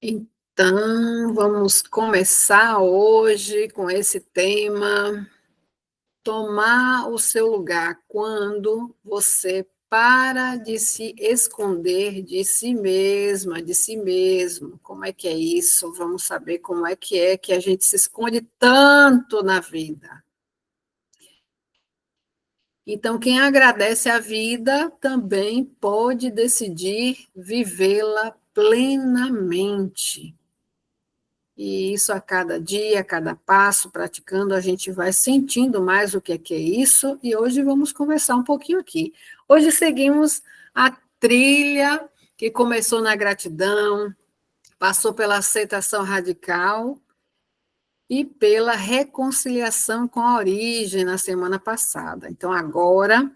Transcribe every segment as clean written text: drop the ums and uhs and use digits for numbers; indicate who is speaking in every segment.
Speaker 1: Então, vamos começar hoje com esse tema: tomar o seu lugar quando você para de se esconder de si mesma, de si mesmo. Como é que é isso? Vamos saber como é que a gente se esconde tanto na vida. Então, quem agradece a vida também pode decidir vivê-la plenamente. E isso a cada dia, a cada passo, praticando, a gente vai sentindo mais o que é isso, e hoje vamos conversar um pouquinho aqui. Hoje seguimos a trilha que começou na gratidão, passou pela aceitação radical e pela reconciliação com a origem na semana passada. Então, agora,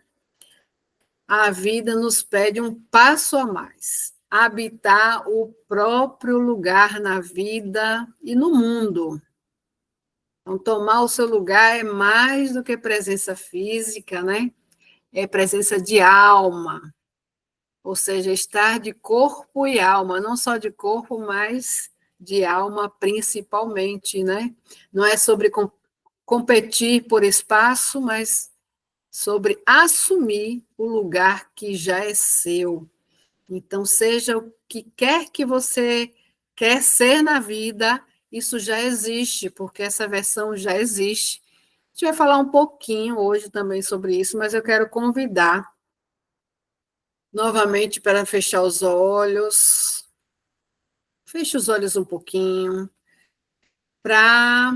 Speaker 1: a vida nos pede um passo a mais. Habitar o próprio lugar na vida e no mundo. Então, tomar o seu lugar é mais do que presença física, né? É presença de alma, ou seja, estar de corpo e alma, não só de corpo, mas de alma principalmente, né? Não é sobre competir por espaço, mas sobre assumir o lugar que já é seu. Então, seja o que você quer ser na vida, isso já existe, porque essa versão já existe. A gente vai falar um pouquinho hoje também sobre isso, mas eu quero convidar novamente para fechar os olhos. Feche os olhos um pouquinho, para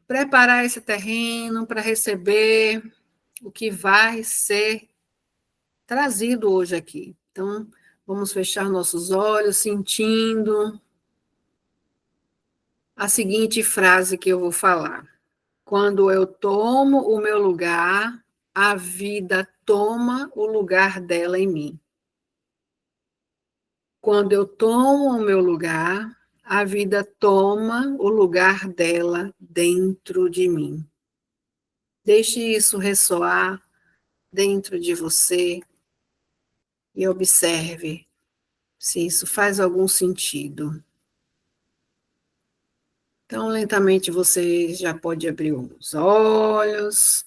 Speaker 1: preparar esse terreno, para receber o que vai ser trazido hoje aqui. Então, vamos fechar nossos olhos, sentindo a seguinte frase que eu vou falar: quando eu tomo o meu lugar, a vida toma o lugar dela em mim. Quando eu tomo o meu lugar, a vida toma o lugar dela dentro de mim. Deixe isso ressoar dentro de você e observe se isso faz algum sentido. Então, lentamente você já pode abrir os olhos.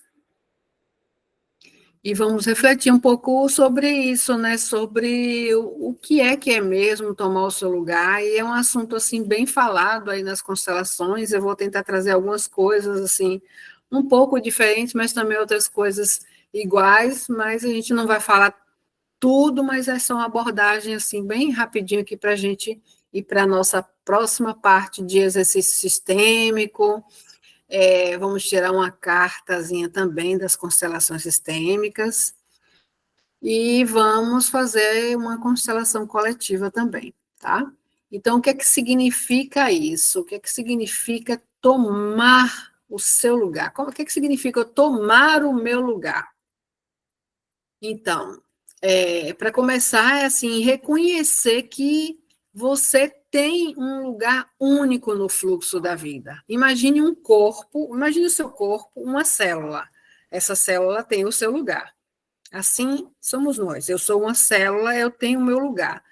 Speaker 1: E vamos refletir um pouco sobre isso, né? Sobre o que é mesmo tomar o seu lugar. E é um assunto assim bem falado aí nas constelações. Eu vou tentar trazer algumas coisas assim um pouco diferentes, mas também outras coisas iguais. Mas a gente não vai falar tudo, mas é só uma abordagem assim bem rapidinho aqui para a gente ir para a nossa próxima parte de exercício sistêmico. Vamos tirar uma cartazinha também das constelações sistêmicas e vamos fazer uma constelação coletiva também, tá? Então, o que é que significa isso? O que é que significa tomar o seu lugar? O que é que significa tomar o meu lugar? Então, para começar, é assim, reconhecer que você tem um lugar único no fluxo da vida. Imagine um corpo, imagine o seu corpo, uma célula. Essa célula tem o seu lugar. Assim somos nós. Eu sou uma célula, eu tenho o meu lugar.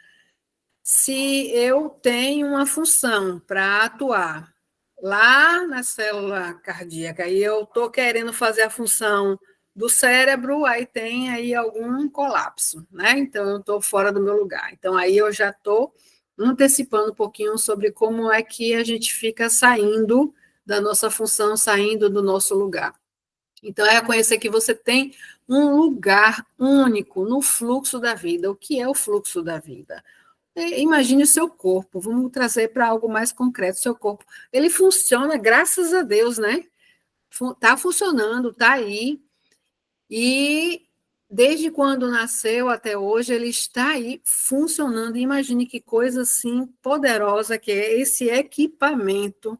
Speaker 1: Se eu tenho uma função para atuar lá na célula cardíaca e eu estou querendo fazer a função do cérebro, aí tem aí algum colapso, né? Então eu estou fora do meu lugar. Então aí eu já estou antecipando um pouquinho sobre como é que a gente fica saindo da nossa função, saindo do nosso lugar. Então é reconhecer que você tem um lugar único no fluxo da vida. O que é o fluxo da vida? Imagine o seu corpo, vamos trazer para algo mais concreto. O seu corpo, ele funciona, graças a Deus, né? Está funcionando, está aí. E desde quando nasceu até hoje, ele está aí funcionando. Imagine que coisa assim poderosa que é esse equipamento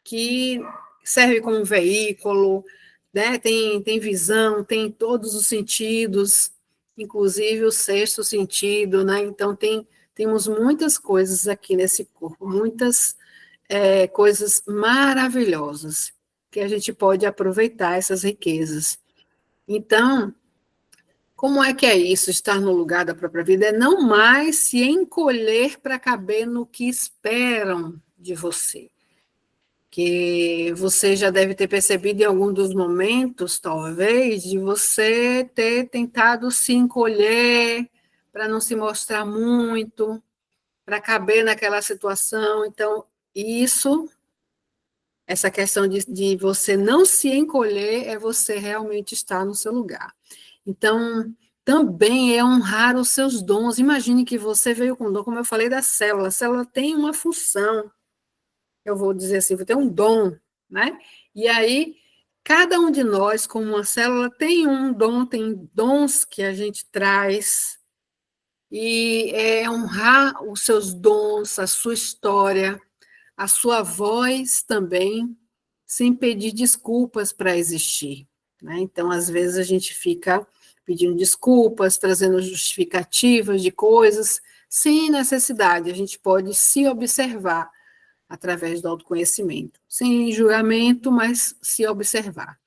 Speaker 1: que serve como veículo, né? Tem visão, tem todos os sentidos, inclusive o sexto sentido, né? Então temos muitas coisas aqui nesse corpo, muitas coisas maravilhosas que a gente pode aproveitar essas riquezas. Então, Como é que é isso, estar no lugar da própria vida? É não mais se encolher para caber no que esperam de você. Que você já deve ter percebido em algum dos momentos, talvez, de você ter tentado se encolher para não se mostrar muito, para caber naquela situação. Então, isso, essa questão de você não se encolher, é você realmente estar no seu lugar. Então, também é honrar os seus dons. Imagine que você veio com dom, como eu falei da célula. A célula tem uma função, eu vou dizer assim, tem um dom, né? E aí, cada um de nós, como uma célula, tem um dom, tem dons que a gente traz, e é honrar os seus dons, a sua história, a sua voz também, sem pedir desculpas para existir, né? Então, às vezes, a gente fica pedindo desculpas, trazendo justificativas de coisas, sem necessidade. A gente pode se observar através do autoconhecimento, sem julgamento, mas se observar.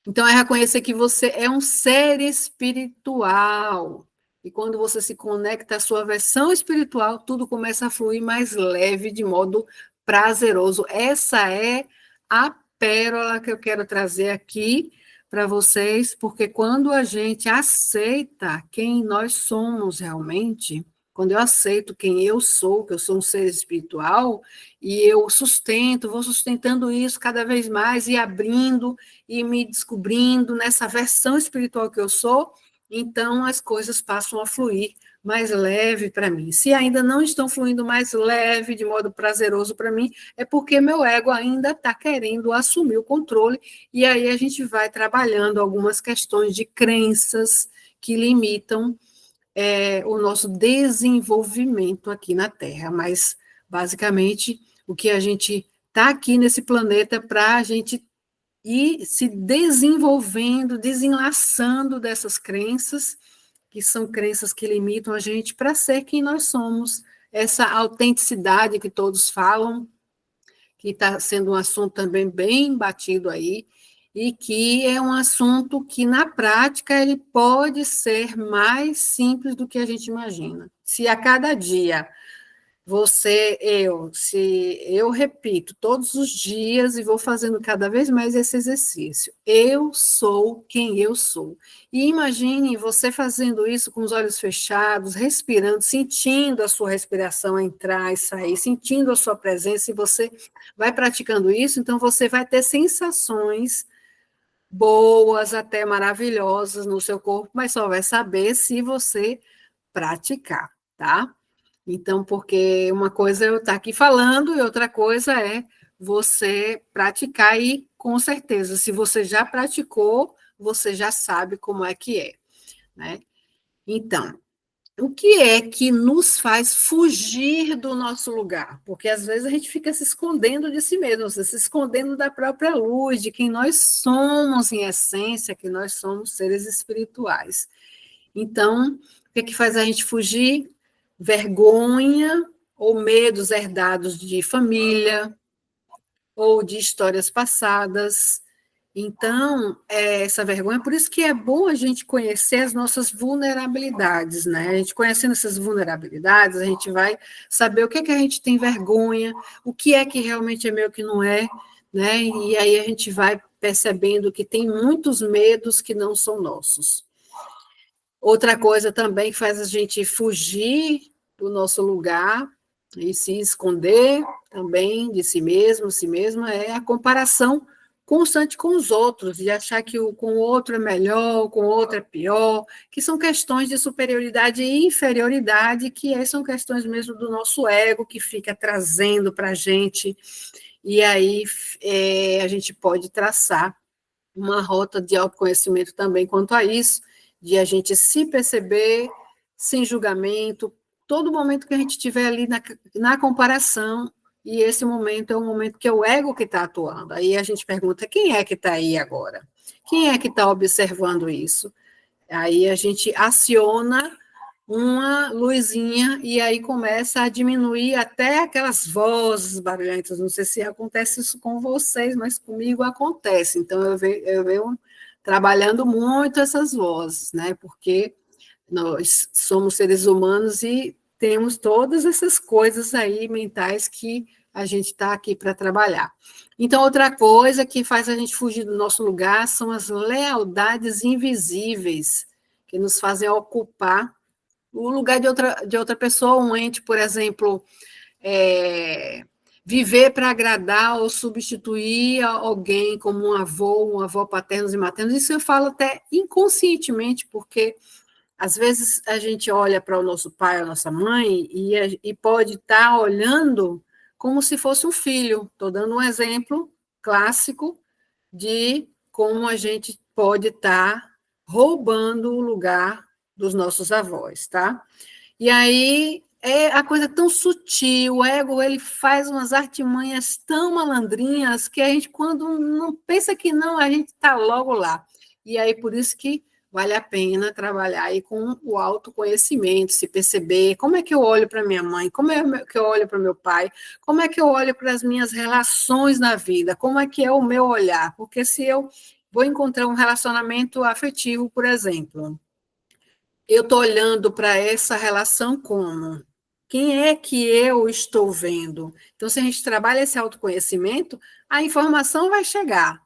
Speaker 1: Então, é reconhecer que você é um ser espiritual. E quando você se conecta à sua versão espiritual, tudo começa a fluir mais leve, de modo prazeroso. Essa é a pérola que eu quero trazer aqui para vocês, porque quando a gente aceita quem nós somos realmente, quando eu aceito quem eu sou, que eu sou um ser espiritual, e eu sustento, vou sustentando isso cada vez mais e abrindo e me descobrindo nessa versão espiritual que eu sou, então as coisas passam a fluir mais leve para mim. Se ainda não estão fluindo mais leve, de modo prazeroso para mim, é porque meu ego ainda está querendo assumir o controle, e aí a gente vai trabalhando algumas questões de crenças que limitam o nosso desenvolvimento aqui na Terra, mas basicamente o que a gente está aqui nesse planeta para a gente ir se desenvolvendo, desenlaçando dessas crenças, que são crenças que limitam a gente para ser quem nós somos, essa autenticidade que todos falam, que está sendo um assunto também bem batido aí, e que é um assunto que, na prática, ele pode ser mais simples do que a gente imagina. Se a cada dia se eu repito todos os dias e vou fazendo cada vez mais esse exercício, eu sou quem eu sou. E imagine você fazendo isso com os olhos fechados, respirando, sentindo a sua respiração entrar e sair, sentindo a sua presença, e você vai praticando isso, então você vai ter sensações boas, até maravilhosas no seu corpo, mas só vai saber se você praticar, tá? Então, porque uma coisa é eu estar aqui falando e outra coisa é você praticar, e com certeza, se você já praticou, você já sabe como é que é, né? Então, o que é que nos faz fugir do nosso lugar? Porque às vezes a gente fica se escondendo de si mesmo, se escondendo da própria luz, de quem nós somos em essência, que nós somos seres espirituais. Então, o que é que faz a gente fugir? Vergonha ou medos herdados de família ou de histórias passadas. Então, essa vergonha, por isso que é bom a gente conhecer as nossas vulnerabilidades, né? A gente conhecendo essas vulnerabilidades, a gente vai saber o que é que a gente tem vergonha, o que é que realmente é meu, que não é, né? E aí a gente vai percebendo que tem muitos medos que não são nossos. Outra coisa também que faz a gente fugir do nosso lugar e se esconder também de si mesma, é a comparação constante com os outros, de achar que com o outro é melhor, com o outro é pior, que são questões de superioridade e inferioridade, que são questões mesmo do nosso ego, que fica trazendo para a gente, e aí a gente pode traçar uma rota de autoconhecimento também quanto a isso, de a gente se perceber sem julgamento, todo momento que a gente estiver ali na comparação, e esse momento é um momento que é o ego que está atuando. Aí a gente pergunta, quem é que está aí agora? Quem é que está observando isso? Aí a gente aciona uma luzinha e aí começa a diminuir até aquelas vozes barulhentas. Não sei se acontece isso com vocês, mas comigo acontece. Então eu venho trabalhando muito essas vozes, né? Porque nós somos seres humanos e temos todas essas coisas aí mentais que a gente está aqui para trabalhar. Então, outra coisa que faz a gente fugir do nosso lugar são as lealdades invisíveis, que nos fazem ocupar o lugar de outra pessoa, um ente, por exemplo, viver para agradar ou substituir alguém como um avô paternos e maternos. Isso eu falo até inconscientemente, porque às vezes a gente olha para o nosso pai, a nossa mãe, e pode estar olhando como se fosse um filho. Estou dando um exemplo clássico de como a gente pode estar roubando o lugar dos nossos avós, tá? E aí é a coisa tão sutil, o ego ele faz umas artimanhas tão malandrinhas que a gente, quando não pensa que não, a gente está logo lá. E aí, por isso que vale a pena trabalhar aí com o autoconhecimento, se perceber como é que eu olho para minha mãe, como é que eu olho para meu pai, como é que eu olho para as minhas relações na vida, como é que é o meu olhar, porque se eu vou encontrar um relacionamento afetivo, por exemplo, eu estou olhando para essa relação como? Quem é que eu estou vendo? Então, se a gente trabalha esse autoconhecimento, a informação vai chegar.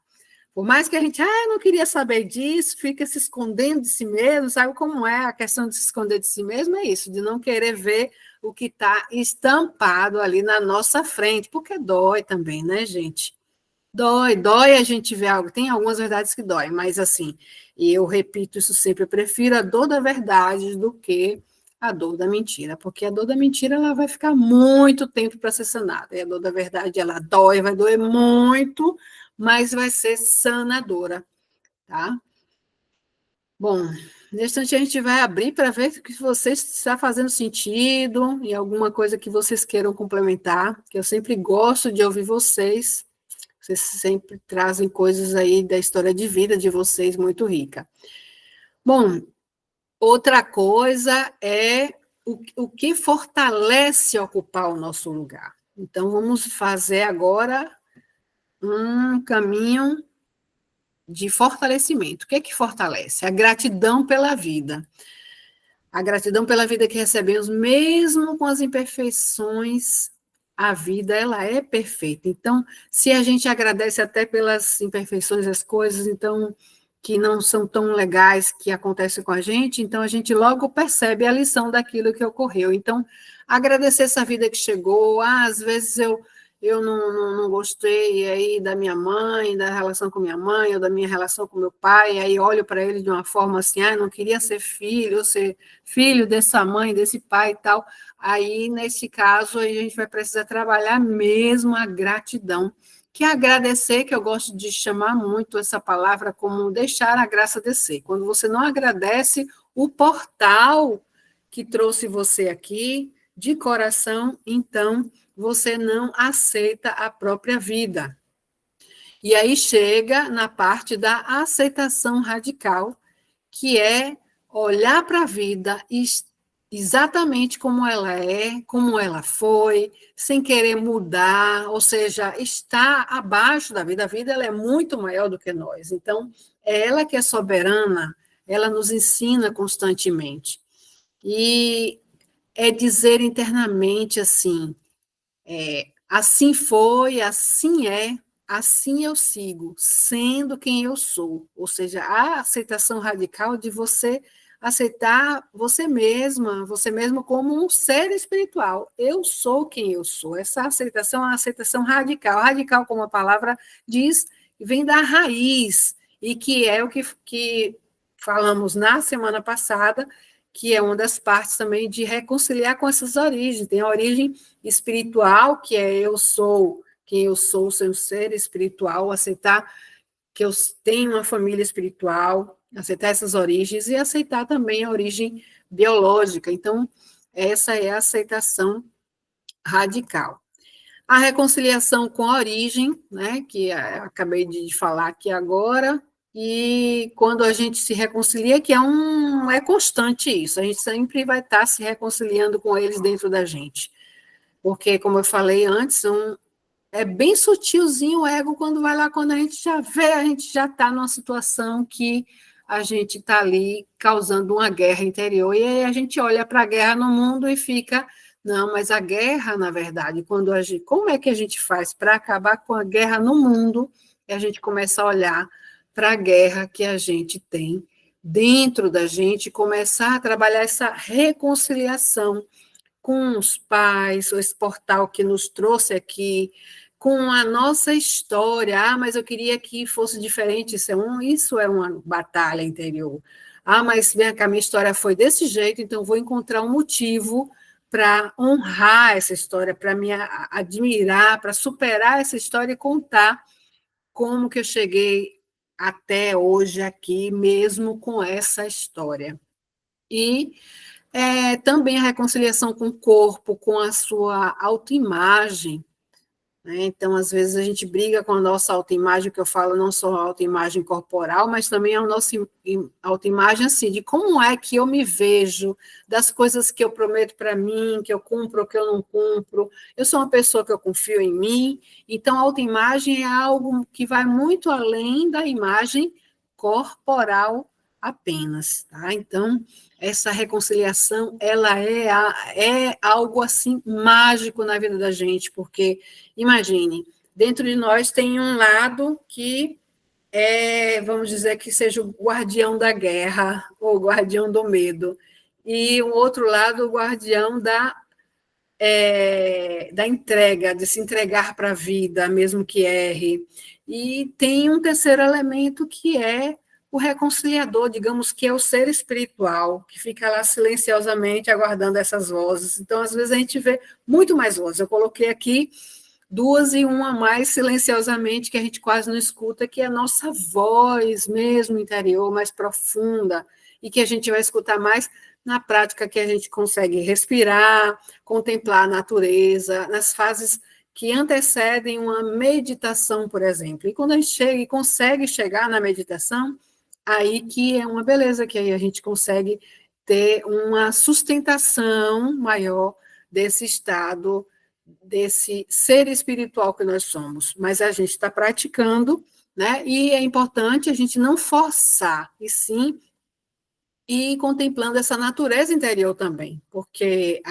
Speaker 1: Por mais que a gente, eu não queria saber disso, fica se escondendo de si mesmo, sabe como é a questão de se esconder de si mesmo? É isso, de não querer ver o que está estampado ali na nossa frente, porque dói também, né, gente? Dói a gente ver algo. Tem algumas verdades que doem, mas assim, e eu repito isso sempre, eu prefiro a dor da verdade do que a dor da mentira, porque a dor da mentira ela vai ficar muito tempo para ser sanada, e a dor da verdade ela dói, vai doer muito, mas vai ser sanadora, tá? Bom, nesse instante a gente vai abrir para ver se vocês está fazendo sentido e alguma coisa que vocês queiram complementar, que eu sempre gosto de ouvir vocês. Vocês sempre trazem coisas aí da história de vida de vocês muito rica. Bom, outra coisa é o que fortalece ocupar o nosso lugar. Então, vamos fazer agora um caminho de fortalecimento. O que é que fortalece? A gratidão pela vida. A gratidão pela vida que recebemos, mesmo com as imperfeições, a vida ela é perfeita. Então, se a gente agradece até pelas imperfeições das coisas, então que não são tão legais que acontecem com a gente, então a gente logo percebe a lição daquilo que ocorreu. Então, agradecer essa vida que chegou. Às vezes eu não gostei aí da minha mãe, da relação com minha mãe, ou da minha relação com meu pai, aí olho para ele de uma forma assim, não queria ser filho, ou ser filho dessa mãe, desse pai e tal. Aí, nesse caso, aí a gente vai precisar trabalhar mesmo a gratidão, que é agradecer, que eu gosto de chamar muito essa palavra como deixar a graça descer. Quando você não agradece o portal que trouxe você aqui, de coração, então você não aceita a própria vida. E aí chega na parte da aceitação radical, que é olhar para a vida exatamente como ela é, como ela foi, sem querer mudar, ou seja, está abaixo da vida. A vida ela é muito maior do que nós. Então, é ela que é soberana, ela nos ensina constantemente. E é dizer internamente assim, assim foi, assim é, assim eu sigo, sendo quem eu sou. Ou seja, a aceitação radical de você aceitar você mesma, você mesmo como um ser espiritual. Eu sou quem eu sou. Essa aceitação é uma aceitação radical. Radical, como a palavra diz, vem da raiz, e que é o que falamos na semana passada, que é uma das partes também de reconciliar com essas origens. Tem a origem espiritual, que é eu sou quem eu sou, ser um ser espiritual, aceitar que eu tenho uma família espiritual, aceitar essas origens e aceitar também a origem biológica. Então, essa é a aceitação radical. A reconciliação com a origem, né, que acabei de falar aqui agora, e quando a gente se reconcilia, que é constante isso, a gente sempre vai estar se reconciliando com eles dentro da gente. Porque, como eu falei antes, É bem sutilzinho o ego quando vai lá, quando a gente já vê, a gente já está numa situação que a gente está ali causando uma guerra interior, e aí a gente olha para a guerra no mundo e fica, não, mas a guerra, na verdade, quando a gente, como é que a gente faz para acabar com a guerra no mundo? E a gente começa a olhar para a guerra que a gente tem dentro da gente, começar a trabalhar essa reconciliação com os pais, esse portal que nos trouxe aqui, com a nossa história. Ah, mas eu queria que fosse diferente. Isso é uma batalha interior. Ah, mas vem cá, minha história foi desse jeito, então vou encontrar um motivo para honrar essa história, para me admirar, para superar essa história e contar como que eu cheguei até hoje aqui, mesmo com essa história. E também a reconciliação com o corpo, com a sua autoimagem, né? Então, às vezes, a gente briga com a nossa autoimagem, que eu falo não só a autoimagem corporal, mas também a nossa autoimagem, assim, de como é que eu me vejo, das coisas que eu prometo para mim, que eu cumpro ou que eu não cumpro. Eu sou uma pessoa que eu confio em mim, então a autoimagem é algo que vai muito além da imagem corporal apenas, tá? Então, essa reconciliação, ela é algo, assim, mágico na vida da gente, porque imagine, dentro de nós tem um lado que vamos dizer, que seja o guardião da guerra, ou o guardião do medo, e o outro lado, o guardião da entrega, de se entregar para a vida, mesmo que erre. E tem um terceiro elemento que é o reconciliador, digamos que é o ser espiritual, que fica lá silenciosamente aguardando essas vozes. Então, às vezes, a gente vê muito mais vozes. Eu coloquei aqui duas e uma mais silenciosamente, que a gente quase não escuta, que é a nossa voz mesmo interior, mais profunda, e que a gente vai escutar mais na prática que a gente consegue respirar, contemplar a natureza, nas fases que antecedem uma meditação, por exemplo. E quando a gente chega e consegue chegar na meditação, aí que é uma beleza, que aí a gente consegue ter uma sustentação maior desse estado, desse ser espiritual que nós somos, mas a gente está praticando, né? E é importante a gente não forçar, e sim ir contemplando essa natureza interior também, porque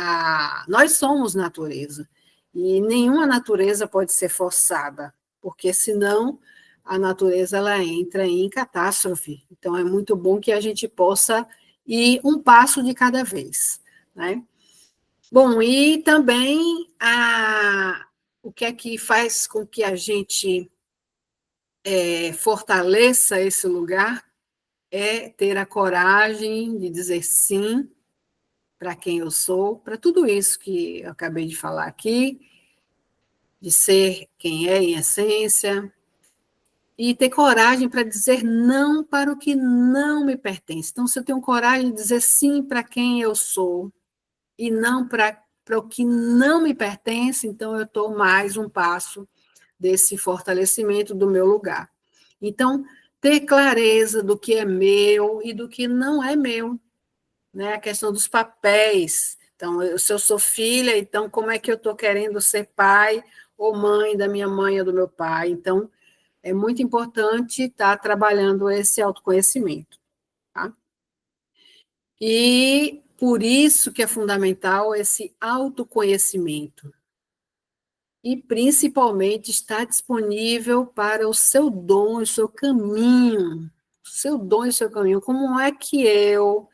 Speaker 1: nós somos natureza, e nenhuma natureza pode ser forçada, porque senão a natureza ela entra em catástrofe. Então é muito bom que a gente possa ir um passo de cada vez, né? Bom, e também o que é que faz com que a gente fortaleça esse lugar é ter a coragem de dizer sim para quem eu sou, para tudo isso que eu acabei de falar aqui, de ser quem é em essência, e ter coragem para dizer não para o que não me pertence. Então, se eu tenho coragem de dizer sim para quem eu sou, e não para o que não me pertence, então eu estou mais um passo desse fortalecimento do meu lugar. Então, ter clareza do que é meu e do que não é meu, né? A questão dos papéis. Então, se eu sou filha, então como é que eu estou querendo ser pai ou mãe da minha mãe ou do meu pai? Então, é muito importante estar trabalhando esse autoconhecimento, tá? E por isso que é fundamental esse autoconhecimento. E, principalmente, estar disponível para o seu dom, o seu caminho. O seu dom e o seu caminho. Como é que eu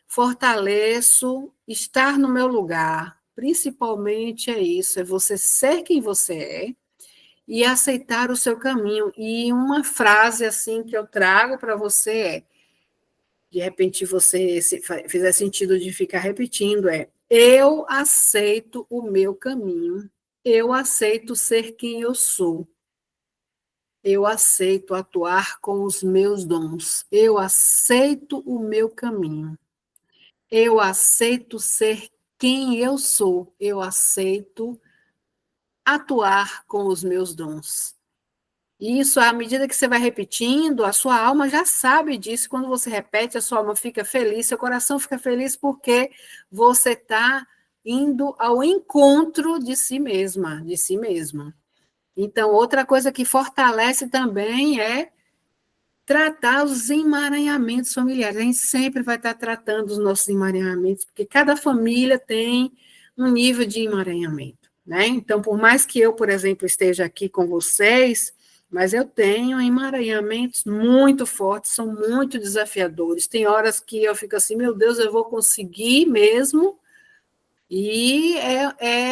Speaker 1: fortaleço estar no meu lugar? Principalmente é isso, é você ser quem você é e aceitar o seu caminho. E uma frase assim que eu trago para você de repente você se fizer sentido de ficar repetindo, eu aceito o meu caminho, eu aceito ser quem eu sou, eu aceito atuar com os meus dons, eu aceito o meu caminho, eu aceito ser quem eu sou, eu aceito atuar com os meus dons. Isso, à medida que você vai repetindo, a sua alma já sabe disso. Quando você repete, a sua alma fica feliz, seu coração fica feliz porque você está indo ao encontro de si mesma, de si mesma. Então, outra coisa que fortalece também é tratar os emaranhamentos familiares. A gente sempre vai estar tratando os nossos emaranhamentos, porque cada família tem um nível de emaranhamento, né? Então, por mais que eu, por exemplo, esteja aqui com vocês, mas eu tenho emaranhamentos muito fortes, são muito desafiadores. Tem horas que eu fico assim, meu Deus, eu vou conseguir mesmo? E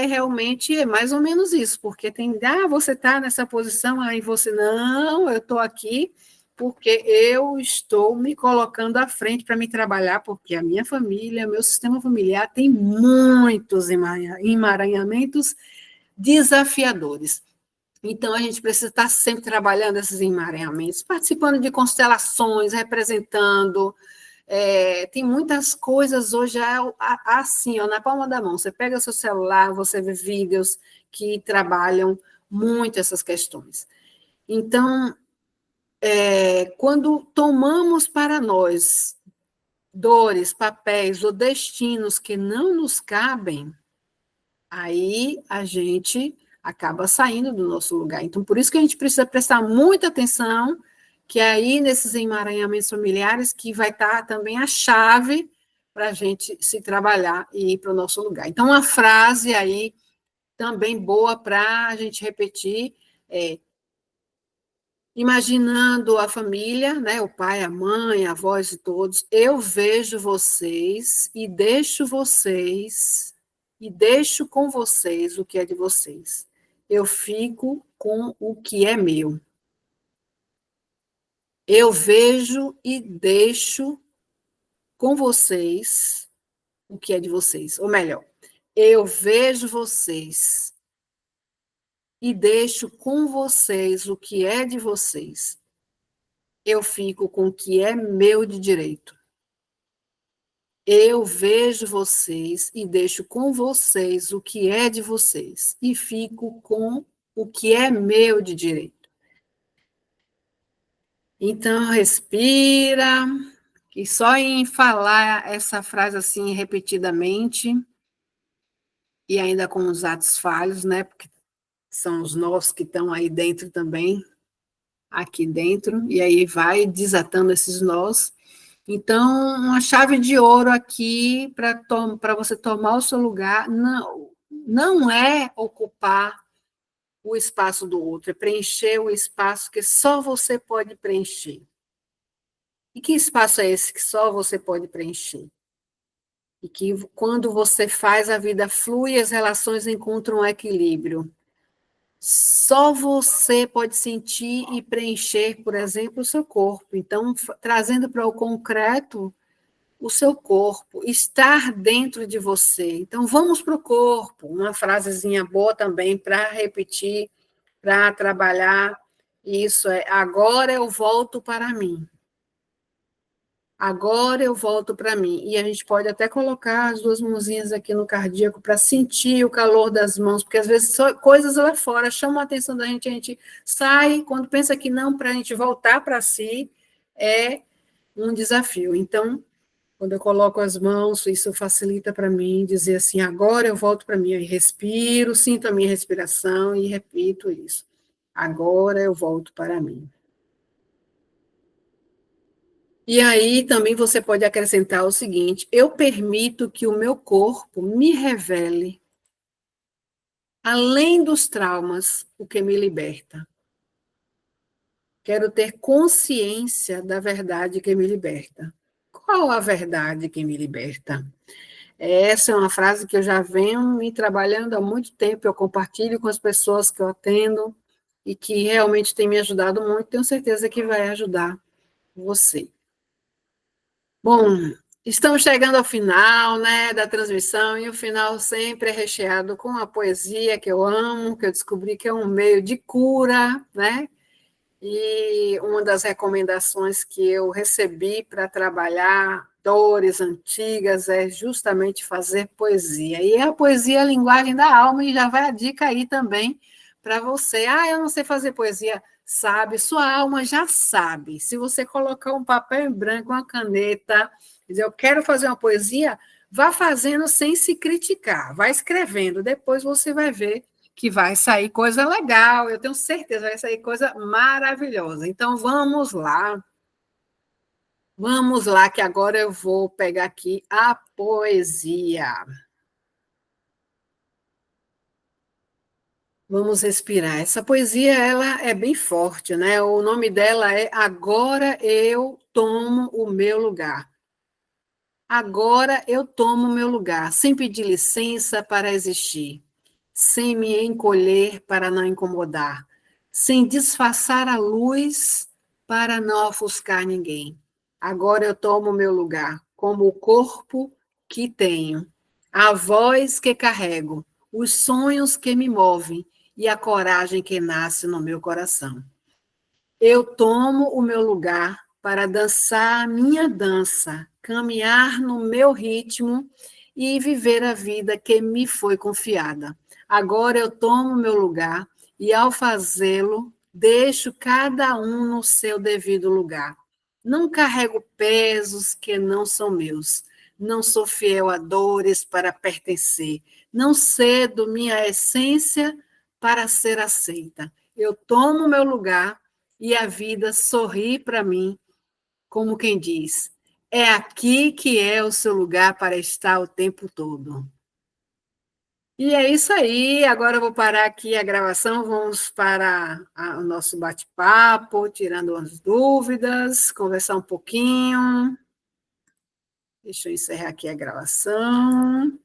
Speaker 1: realmente é mais ou menos isso, porque tem, você está nessa posição, aí você, não, eu estou aqui porque eu estou me colocando à frente para me trabalhar, porque a minha família, meu sistema familiar tem muitos emaranhamentos desafiadores. Então, a gente precisa estar sempre trabalhando esses emaranhamentos, participando de constelações, representando, tem muitas coisas hoje assim, ó, na palma da mão. Você pega o seu celular, você vê vídeos que trabalham muito essas questões. Então, quando tomamos para nós dores, papéis ou destinos que não nos cabem, aí a gente acaba saindo do nosso lugar. Então, por isso que a gente precisa prestar muita atenção, que é aí nesses emaranhamentos familiares que vai estar também a chave para a gente se trabalhar e ir para o nosso lugar. Então, uma frase aí também boa para a gente repetir é: imaginando a família, né, o pai, a mãe, a avós e todos, eu vejo vocês e deixo com vocês o que é de vocês. Eu fico com o que é meu. Eu vejo e deixo com vocês o que é de vocês. Ou melhor, eu vejo vocês e deixo com vocês o que é de vocês. Eu fico com o que é meu de direito. Eu vejo vocês e deixo com vocês o que é de vocês. E fico com o que é meu de direito. Então, respira, e só em falar essa frase assim repetidamente, e ainda com os atos falhos, né? Porque são os nossos que estão aí dentro também, aqui dentro, e aí vai desatando esses nós. Então, uma chave de ouro aqui para você tomar o seu lugar não é ocupar o espaço do outro, é preencher o espaço que só você pode preencher. E que espaço é esse que só você pode preencher? E que quando você faz, a vida flui e as relações encontram um equilíbrio. Só você pode sentir e preencher, por exemplo, o seu corpo. Então, trazendo para o concreto o seu corpo, estar dentro de você. Então, vamos para o corpo. Uma frasezinha boa também para repetir, para trabalhar isso é: agora eu volto para mim. Agora eu volto para mim. E a gente pode até colocar as duas mãozinhas aqui no cardíaco para sentir o calor das mãos, porque às vezes coisas lá fora chamam a atenção da gente, a gente sai, quando pensa que não, para a gente voltar para si, é um desafio. Então, quando eu coloco as mãos, isso facilita para mim dizer assim: agora eu volto para mim. Aí respiro, sinto a minha respiração e repito isso. Agora eu volto para mim. E aí também você pode acrescentar o seguinte: eu permito que o meu corpo me revele, além dos traumas, o que me liberta. Quero ter consciência da verdade que me liberta. Qual a verdade que me liberta? Essa é uma frase que eu já venho me trabalhando há muito tempo, eu compartilho com as pessoas que eu atendo e que realmente tem me ajudado muito, tenho certeza que vai ajudar você. Bom, estamos chegando ao final, né, da transmissão, e o final sempre é recheado com a poesia que eu amo, que eu descobri que é um meio de cura, né? E uma das recomendações que eu recebi para trabalhar dores antigas é justamente fazer poesia. E a poesia é a linguagem da alma, e já vai a dica aí também para você. Eu não sei fazer poesia. Sabe, sua alma já sabe. Se você colocar um papel em branco, uma caneta, dizer, eu quero fazer uma poesia, vá fazendo sem se criticar, vá escrevendo, depois você vai ver que vai sair coisa legal, eu tenho certeza, vai sair coisa maravilhosa. Então, vamos lá. Vamos lá, que agora eu vou pegar aqui a poesia. Vamos respirar. Essa poesia, ela é bem forte, né? O nome dela é Agora Eu Tomo o Meu Lugar. Agora eu tomo o meu lugar, sem pedir licença para existir, sem me encolher para não incomodar, sem disfarçar a luz para não ofuscar ninguém. Agora eu tomo o meu lugar, como o corpo que tenho, a voz que carrego, os sonhos que me movem e a coragem que nasce no meu coração. Eu tomo o meu lugar para dançar a minha dança, caminhar no meu ritmo e viver a vida que me foi confiada. Agora eu tomo o meu lugar e, ao fazê-lo, deixo cada um no seu devido lugar. Não carrego pesos que não são meus. Não sou fiel a dores para pertencer. Não cedo minha essência para ser aceita. Eu tomo o meu lugar e a vida sorri para mim, como quem diz: é aqui que é o seu lugar para estar o tempo todo. E é isso aí. Agora eu vou parar aqui a gravação. Vamos para o nosso bate-papo, tirando as dúvidas, conversar um pouquinho. Deixa eu encerrar aqui a gravação.